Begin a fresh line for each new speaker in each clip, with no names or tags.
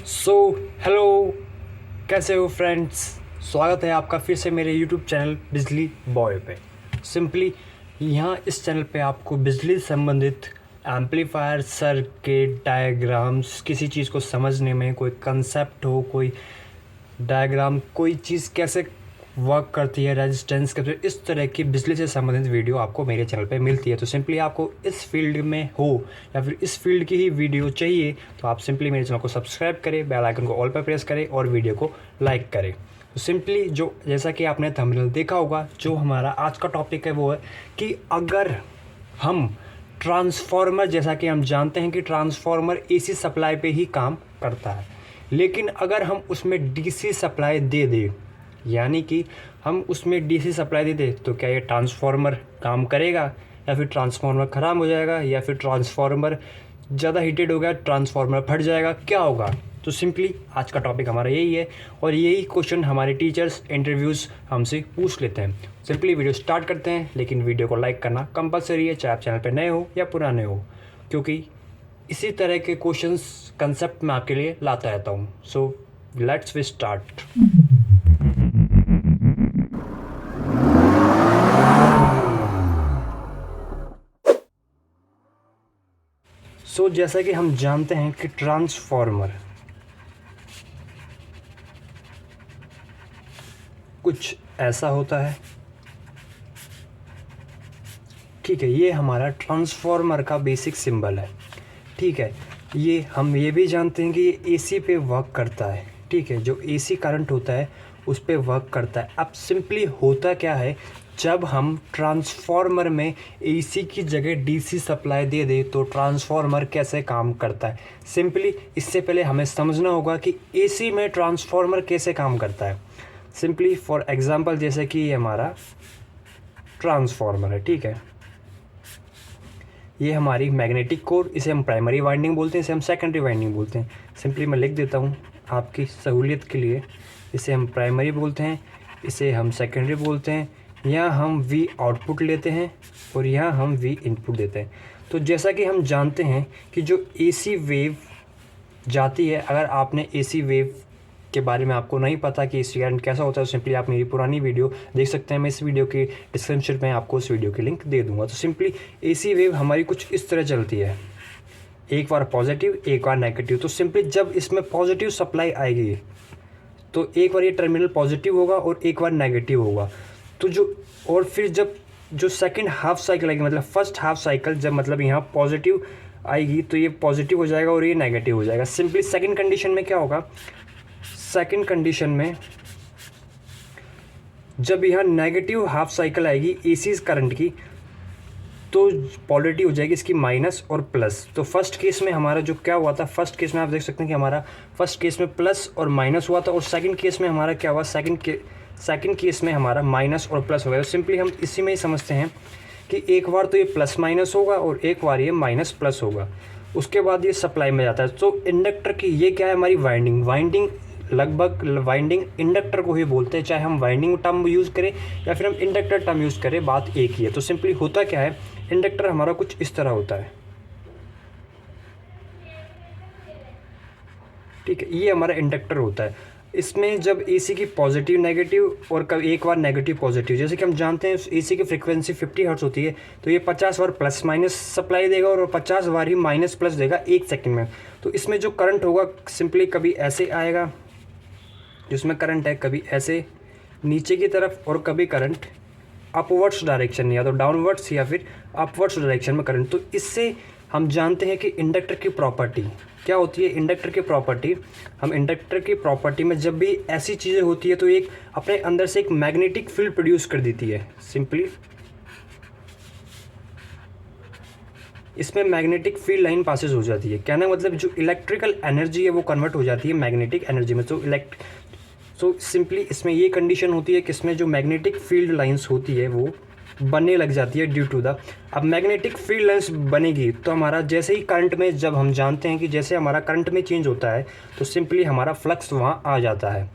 So hello, कैसे हो friends. स्वागत है आपका फिर से मेरे यूट्यूब चैनल बिजली बॉय पे। सिंपली यहाँ इस चैनल पे आपको बिजली से संबंधित एम्पलीफायर, सर्किट, डायग्राम्स, किसी चीज़ को समझने में कोई कंसेप्ट हो, कोई डायग्राम, कोई चीज़ कैसे वर्क करती है, रेजिस्टेंस कैसे, इस तरह की बिजली से संबंधित वीडियो आपको मेरे चैनल पे मिलती है। तो सिंपली आपको इस फील्ड में हो या फिर इस फील्ड की ही वीडियो चाहिए तो आप सिंपली मेरे चैनल को सब्सक्राइब करें, बेल आइकन को ऑल पर प्रेस करें और वीडियो को लाइक करें। तो सिंपली जो जैसा कि आपने थंबनेल देखा होगा, जो हमारा आज का टॉपिक है वो है कि अगर हम ट्रांसफार्मर, जैसा कि हम जानते हैं कि ट्रांसफार्मर एसी सप्लाई पे ही काम करता है, लेकिन अगर हम उसमें डीसी सप्लाई दे दें, यानी कि हम उसमें डीसी सप्लाई दे दें, तो क्या ये ट्रांसफार्मर काम करेगा या फिर ट्रांसफार्मर ख़राब हो जाएगा या फिर ट्रांसफार्मर ज़्यादा हीटेड हो गया, ट्रांसफार्मर फट जाएगा, क्या होगा। तो सिंपली आज का टॉपिक हमारा यही है और यही क्वेश्चन हमारे टीचर्स इंटरव्यूज़ हमसे पूछ लेते हैं। सिंपली वीडियो स्टार्ट करते हैं, लेकिन वीडियो को लाइक करना कंपलसरी है, चाहे आप चैनल पर नए हो या पुराने हो, क्योंकि इसी तरह के क्वेश्चंस कंसेप्ट मैं आपके लिए लाता रहता हूँ। So let's we start. So जैसा कि हम जानते हैं कि ट्रांसफार्मर कुछ ऐसा होता है, ठीक है। ये हमारा ट्रांसफार्मर का बेसिक सिंबल है, ठीक है। ये हम ये भी जानते हैं कि ये एसी पे वर्क करता है, ठीक है। जो एसी करंट होता है उस पे वर्क करता है। अब सिंपली होता क्या है, जब हम ट्रांसफार्मर में एसी की जगह डीसी सप्लाई दे दें तो ट्रांसफार्मर कैसे काम करता है। सिंपली इससे पहले हमें समझना होगा कि एसी में ट्रांसफार्मर कैसे काम करता है। सिंपली फॉर एग्जांपल, जैसे कि ये हमारा ट्रांसफार्मर है, ठीक है। ये हमारी मैग्नेटिक कोर, इसे हम प्राइमरी वाइंडिंग बोलते हैं, इसे हम सेकेंडरी वाइंडिंग बोलते हैं। सिंपली मैं लिख देता हूँ आपकी सहूलियत के लिए, इसे हम प्राइमरी बोलते हैं, इसे हम सेकेंडरी बोलते हैं। यहाँ हम वी आउटपुट लेते हैं और यहाँ हम वी इनपुट देते हैं। तो जैसा कि हम जानते हैं कि जो एसी वेव जाती है, अगर आपने एसी वेव के बारे में आपको नहीं पता कि एसी करंट कैसा होता है, तो सिंपली आप मेरी पुरानी वीडियो देख सकते हैं। मैं इस वीडियो के डिस्क्रिप्शन में आपको उस वीडियो की लिंक दे दूंगा। तो सिंपली एसी वेव हमारी कुछ इस तरह चलती है, एक बार पॉजिटिव एक बार नेगेटिव। तो सिंपली जब इसमें पॉजिटिव सप्लाई आएगी तो एक बार ये टर्मिनल पॉजिटिव होगा और एक बार नेगेटिव होगा। तो जो और फिर जब जो सेकंड हाफ साइकिल आएगी, मतलब फर्स्ट हाफ साइकिल जब मतलब यहाँ पॉजिटिव आएगी तो ये पॉजिटिव हो जाएगा और ये नेगेटिव हो जाएगा। सिंपली सेकंड कंडीशन में क्या होगा, सेकंड कंडीशन में जब यहाँ नेगेटिव हाफ साइकिल आएगी एसी करंट की, तो पोलरिटी हो जाएगी इसकी माइनस और प्लस। तो फर्स्ट केस में हमारा जो क्या हुआ था, फर्स्ट केस में आप देख सकते हैं कि हमारा फर्स्ट केस में प्लस और माइनस हुआ था, और सेकंड केस में हमारा क्या हुआ, सेकंड केस में हमारा माइनस और प्लस हो गया। तो सिंपली हम इसी में ही समझते हैं कि एक बार तो ये प्लस माइनस होगा और एक बार ये माइनस प्लस होगा, उसके बाद ये सप्लाई में जाता है। तो इंडक्टर की ये क्या है, हमारी वाइंडिंग लगभग वाइंडिंग इंडक्टर को ही बोलते हैं, चाहे हम वाइंडिंग टर्म यूज़ करें या फिर हम इंडक्टर टर्म यूज़ करें, बात एक ही है। तो सिंपली होता क्या है, इंडक्टर हमारा कुछ इस तरह होता है, ठीक है। ये हमारा इंडक्टर होता है। इसमें जब एसी की पॉजिटिव नेगेटिव और कभी एक बार नेगेटिव पॉजिटिव, जैसे कि हम जानते हैं एसी की फ्रीक्वेंसी 50 हर्ट्ज होती है, तो ये 50 बार प्लस माइनस सप्लाई देगा और 50 बार ही माइनस प्लस देगा एक सेकंड में। तो इसमें जो करंट होगा सिंपली कभी ऐसे आएगा, जिसमें करंट है कभी ऐसे नीचे की तरफ, और कभी करंट अपवर्ड्स डायरेक्शन, या तो डाउनवर्ड्स या फिर अपवर्ड्स डायरेक्शन में करंट। तो इससे हम जानते हैं कि इंडक्टर की प्रॉपर्टी क्या होती है। इंडक्टर की प्रॉपर्टी, हम इंडक्टर की प्रॉपर्टी में जब भी ऐसी चीज़ें होती है तो एक अपने अंदर से एक मैग्नेटिक फील्ड प्रोड्यूस कर देती है। सिंपली इसमें मैग्नेटिक फील्ड लाइन पासेस हो जाती है, कहना मतलब जो इलेक्ट्रिकल एनर्जी है वो कन्वर्ट हो जाती है मैग्नेटिक एनर्जी में। सो सिंपली इसमें ये कंडीशन होती है कि इसमें जो मैग्नेटिक फील्ड लाइंस होती है वो बनने लग जाती है ड्यू टू द, अब मैग्नेटिक फील्ड लाइंस बनेगी तो हमारा जैसे ही करंट में, जब हम जानते हैं कि जैसे हमारा करंट में चेंज होता है तो सिंपली हमारा फ्लक्स वहाँ आ जाता है,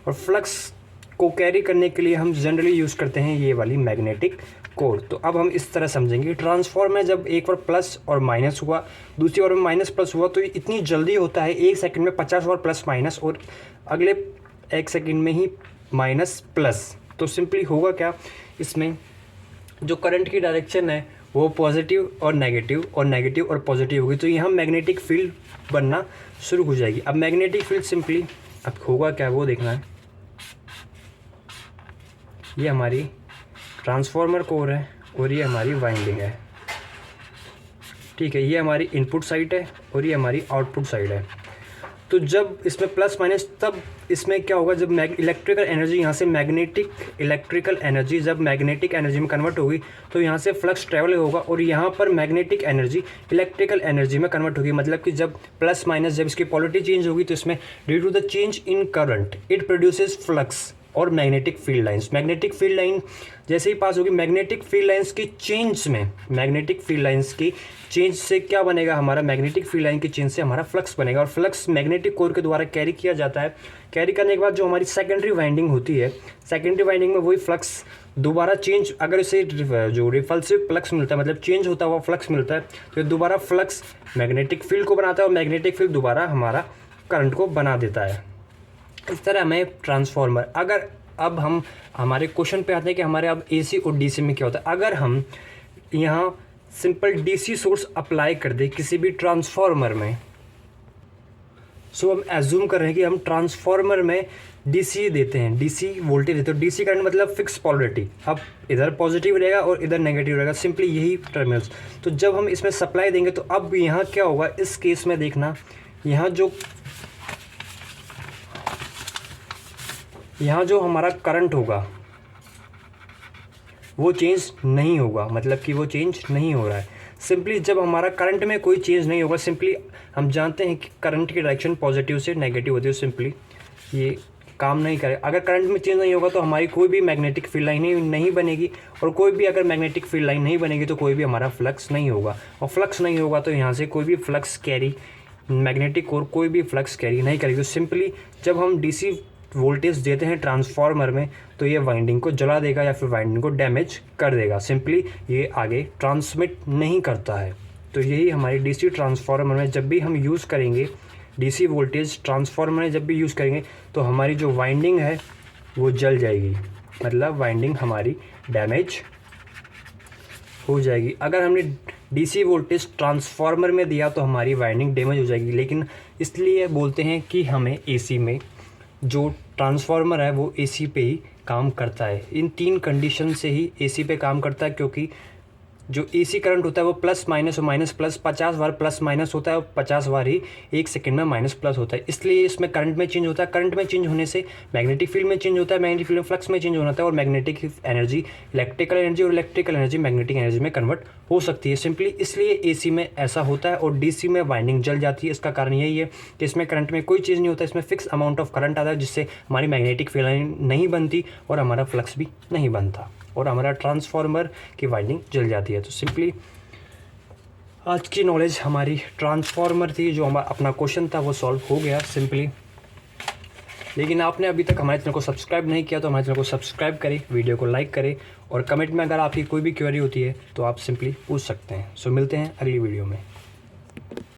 और फ्लक्स को कैरी करने के लिए हम जनरली यूज़ करते हैं ये वाली मैग्नेटिक कोर। तो अब हम इस तरह समझेंगे, ट्रांसफॉर्मर में जब एक बार प्लस और माइनस हुआ, दूसरी बार में माइनस प्लस हुआ, तो इतनी जल्दी होता है 1 सेकंड में 50 बार प्लस माइनस, और अगले 1 सेकंड में ही माइनस प्लस। तो सिंपली होगा क्या, इसमें जो करंट की डायरेक्शन है वो पॉजिटिव और नेगेटिव और पॉजिटिव होगी, तो यहाँ मैग्नेटिक फील्ड बनना शुरू हो जाएगी। अब मैग्नेटिक फील्ड सिंपली अब होगा क्या वो देखना है। ये हमारी ट्रांसफॉर्मर कोर है और ये हमारी वाइंडिंग है, ठीक है। ये हमारी इनपुट साइड है और ये हमारी आउटपुट साइड है। तो जब इसमें प्लस माइनस, तब इसमें क्या होगा, जब इलेक्ट्रिकल एनर्जी यहाँ से इलेक्ट्रिकल एनर्जी जब मैग्नेटिक एनर्जी में कन्वर्ट होगी, तो यहाँ से फ्लक्स ट्रेवल होगा और यहाँ पर मैग्नेटिक एनर्जी इलेक्ट्रिकल एनर्जी में कन्वर्ट होगी। मतलब कि जब प्लस माइनस जब इसकी पोलरिटी चेंज होगी, तो इसमें due to the change in current it produces flux और magnetic field lines. Magnetic field line जैसे ही पास होगी, मैग्नेटिक फील्ड लाइंस की चेंज में, मैग्नेटिक फील्ड लाइंस की चेंज से क्या बनेगा, हमारा मैग्नेटिक फील्ड लाइन की चेंज से हमारा फ्लक्स बनेगा, और फ्लक्स मैग्नेटिक कोर के द्वारा कैरी किया जाता है। कैरी करने के बाद जो हमारी सेकेंडरी वाइंडिंग होती है, सेकेंडरी वाइंडिंग में वही फ्लक्स दोबारा चेंज, अगर इसे जो रिपल्सिव फ्लक्स मिलता है, मतलब चेंज होता हुआ फ्लक्स मिलता है, तो दोबारा फ्लक्स मैग्नेटिक फील्ड को बनाता है और मैग्नेटिक फील्ड दोबारा हमारा करंट को बना देता है। इस तरह हमें ट्रांसफॉर्मर, अगर अब हम हमारे क्वेश्चन पे आते हैं कि हमारे अब एसी और डीसी में क्या होता है। अगर हम यहाँ सिंपल डीसी सोर्स अप्लाई कर दे किसी भी ट्रांसफॉर्मर में, सो हम एज्यूम कर रहे हैं कि हम ट्रांसफॉर्मर में डीसी देते हैं, डीसी वोल्टेज देते हैं। डीसी करंट मतलब फिक्स पोलरिटी, अब इधर पॉजिटिव रहेगा और इधर नेगेटिव रहेगा, सिंपली यही टर्मिनल्स। तो जब हम इसमें सप्लाई देंगे, तो अब यहाँ क्या होगा, इस केस में देखना, यहाँ जो हमारा करंट होगा वो चेंज नहीं होगा, मतलब कि वो चेंज नहीं हो रहा है। सिंपली जब हमारा करंट में कोई चेंज नहीं होगा, सिंपली हम जानते हैं कि करंट की डायरेक्शन पॉजिटिव से नेगेटिव होती है, सिंपली ये काम नहीं करेगा। अगर करंट में चेंज नहीं होगा तो हमारी कोई भी मैग्नेटिक फील्ड लाइन नहीं बनेगी, और कोई भी अगर मैग्नेटिक फील्ड लाइन नहीं बनेगी तो कोई भी हमारा फ्लक्स नहीं होगा, और फ्लक्स नहीं होगा तो यहाँ से कोई भी फ्लक्स कैरी, मैग्नेटिक कोर कोई भी फ्लक्स कैरी नहीं करेगी। तो सिंपली जब हम डीसी वोल्टेज देते हैं ट्रांसफॉर्मर में, तो ये वाइंडिंग को जला देगा या फिर वाइंडिंग को डैमेज कर देगा, सिंपली ये आगे ट्रांसमिट नहीं करता है। तो यही हमारी डीसी ट्रांसफार्मर में जब भी हम यूज़ करेंगे, डीसी वोल्टेज ट्रांसफार्मर में जब भी यूज़ करेंगे, तो हमारी जो वाइंडिंग है वो जल जाएगी, मतलब वाइंडिंग हमारी डैमेज हो जाएगी। अगर हमने डीसी वोल्टेज ट्रांसफार्मर में दिया तो हमारी वाइंडिंग डैमेज हो जाएगी। लेकिन इसलिए बोलते हैं कि हमें एसी में जो ट्रांसफार्मर है वो एसी पे ही काम करता है। इन 3 कंडीशन से ही एसी पे काम करता है, क्योंकि जो एसी करंट होता है वो प्लस माइनस और माइनस प्लस 50 बार प्लस माइनस होता है और 50 बार ही 1 सेकंड में माइनस प्लस होता है। इसलिए इसमें करंट में चेंज होता है, करंट में चेंज होने से मैग्नेटिक फील्ड में चेंज होता है, मैग्नेटिक फील्ड में फ्लक्स में चेंज होता है, और मैग्नेटिक एनर्जी इलेक्ट्रिकल एनर्जी और इलेक्ट्रिकल एनर्जी मैग्नेटिक एनर्जी में कन्वर्ट हो सकती है। सिंपली इसलिए एसी में ऐसा होता है और डीसी में वाइंडिंग जल जाती है। इसका कारण यही है कि इसमें करंट में कोई चीज़ नहीं होता, इसमें फिक्स अमाउंट ऑफ करंट आता है, जिससे हमारी मैग्नेटिक फील्ड लाइन नहीं बनती और हमारा फ्लक्स भी नहीं बनता और हमारा ट्रांसफार्मर की वाइंडिंग जल जाती है। तो सिंपली आज की नॉलेज हमारी ट्रांसफार्मर थी, जो हमारा अपना क्वेश्चन था वो सॉल्व हो गया सिंपली। लेकिन आपने अभी तक हमारे चैनल को सब्सक्राइब नहीं किया तो हमारे चैनल को सब्सक्राइब करें, वीडियो को लाइक करें, और कमेंट में अगर आपकी कोई भी क्वेरी होती है तो आप सिंपली पूछ सकते हैं। सो मिलते हैं अगली वीडियो में।